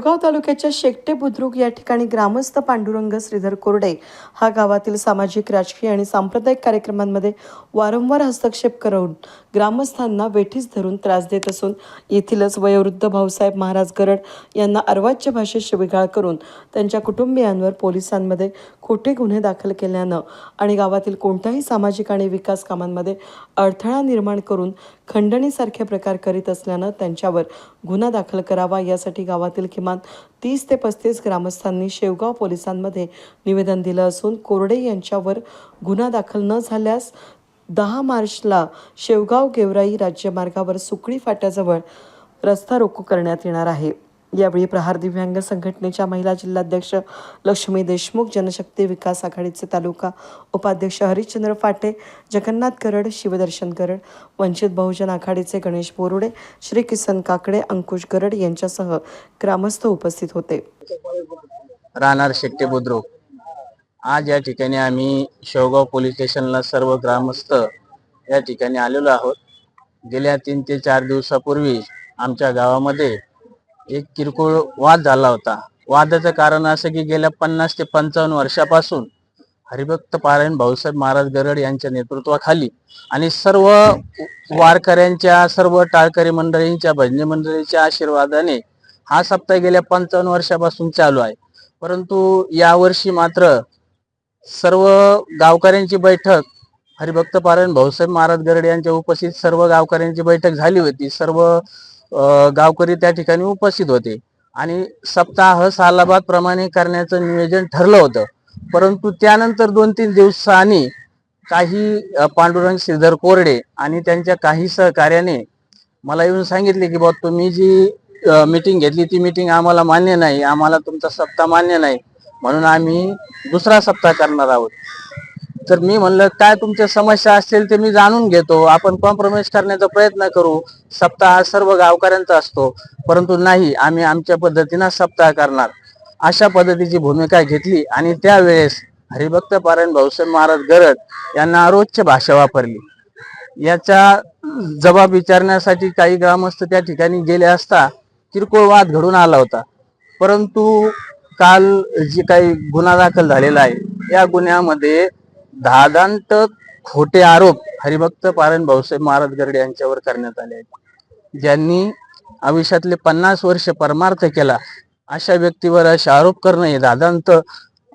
शेवगाव तालुक्याच्या शेकटे बुद्रुक या ठिकाणी ग्रामस्थ पांडुरंग श्रीधर कोरडे हा गावातील सामाजिक, राजकीय आणि सांप्रदायिक कार्यक्रमांमध्ये वारंवार हस्तक्षेप करून ग्रामस्थांना वेठीस धरून त्रास देत असून येथीलच वयोवृद्ध भाऊसाहेब महाराज गरड यांना अर्वाच्य भाषेत शिवीगाळ करून त्यांच्या कुटुंबियांवर पोलिसांमध्ये खोटे गुन्हे दाखल केल्यानं आणि गावातील कोणत्याही सामाजिक आणि विकास कामांमध्ये अडथळा निर्माण करून खंडणीसारखे प्रकार करीत असल्यानं त्यांच्यावर गुन्हा दाखल करावा यासाठी गावातील किमान 30 ते 35 ग्रामस्थांनी शेवगाव पोलिसांमध्ये निवेदन दिलं असून कोरडे यांच्यावर गुन्हा दाखल न झाल्यास 10 मार्चला शेवगाव गेवराई राज्यमार्गावर सुकळी फाट्याजवळ रस्ता रोको करण्यात येणार आहे। यावेळी प्रहार दिव्यांग संघटनेच्या महिला जिल्हाध्यक्ष लक्ष्मी देशमुख, जनशक्ती विकास आघाडीचे तालुका उपाध्यक्ष हरिश्चंद्र फाटे, जगन्नाथ गरड, शिवदर्शन गरड, वंचित बहुजन आघाडीचे गणेश बोरुडे, श्री किसन काकडे, अंकुश गरड यांच्यासह ग्रामस्थ उपस्थित होते। राहणार शेकटे बुद्रुक। आज या ठिकाणी आम्ही शेवगाव पोलीस स्टेशनला सर्व ग्रामस्थ या ठिकाणी आलेलो आहोत। गेल्या 3 ते 4 दिवसापूर्वी आमच्या गावामध्ये एक किरकोळ वाद झाला होता। वादाचं कारण असं की गेल्या 50 ते 55 वर्षापासून हरिभक्त पारायण भाऊसाहेब महाराज गरड यांच्या नेतृत्वाखाली आणि सर्व वारकऱ्यांच्या, सर्व टाळकरी मंडळींच्या, भजनी मंडळींच्या आशीर्वादाने हा सप्ताह गेल्या 55 वर्षापासून चालू आहे। परंतु यावर्षी मात्र सर्व गावकऱ्यांची बैठक, हरिभक्त पारायण भाऊसाहेब महाराज गरड यांच्या उपस्थित सर्व गावकऱ्यांची बैठक झाली होती। सर्व गावकरी त्या ठिकाणी उपस्थित होते आणि सप्ताह सालाबाद प्रमाणे करण्याचं नियोजन ठरलं होतं। परंतु त्यानंतर 2-3 दिवसांनी काही पांडुरंग श्रीधर कोरडे आणि त्यांच्या काही सहकार्याने मला येऊन सांगितले की बाबा तुम्ही जी मीटिंग घेतली ती मीटिंग आम्हाला मान्य नाही, आम्हाला तुमचा सप्ताह मान्य नाही, म्हणून आम्ही दुसरा सप्ताह करणार आहोत। तर मी म्हणलं काय तुमच्या समस्या असतील ते मी जाणून घेतो, आपण कॉम्प्रोमाइज करण्याचा प्रयत्न करू, सप्ताह सर्व गावकऱ्यांचा असतो, परंतु नाही, आम्ही आमच्या पद्धतीने सप्ताह करणार, अशा पद्धतीची भूमिका घेतली। आणि त्यावेळेस हरिभक्त पारायण भाऊसाहेब महाराज गरड यांना अरोच्य भाषा वापरली। याचा जबाब विचारण्यासाठी काही ग्रामस्थ त्या ठिकाणी गेले असता किरकोळ वाद घडून आला होता। परंतु काल जे काही गुन्हा दाखल झालेला आहे या गुन्ह्यामध्ये दादांत खोटे आरोप हरिभक्त पारायण भाऊसाहेब महाराज गरड यांच्यावर करण्यात आले आहेत। ज्यांनी आयुष्यातले 50 वर्ष परमार्थ केला अशा व्यक्तीवर असे आरोप करणे हे दादांत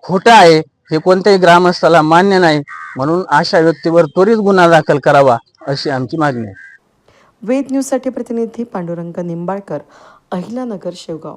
खोटं आहे, हे कोणत्याही ग्रामस्थाला मान्य नाही, म्हणून अशा व्यक्तीवर त्वरित गुन्हा दाखल करावा अशी आमची मागणी आहे। वेद न्यूजसाठी प्रतिनिधी पांडुरंग निंबाळकर, अहिलानगर, शेवगाव।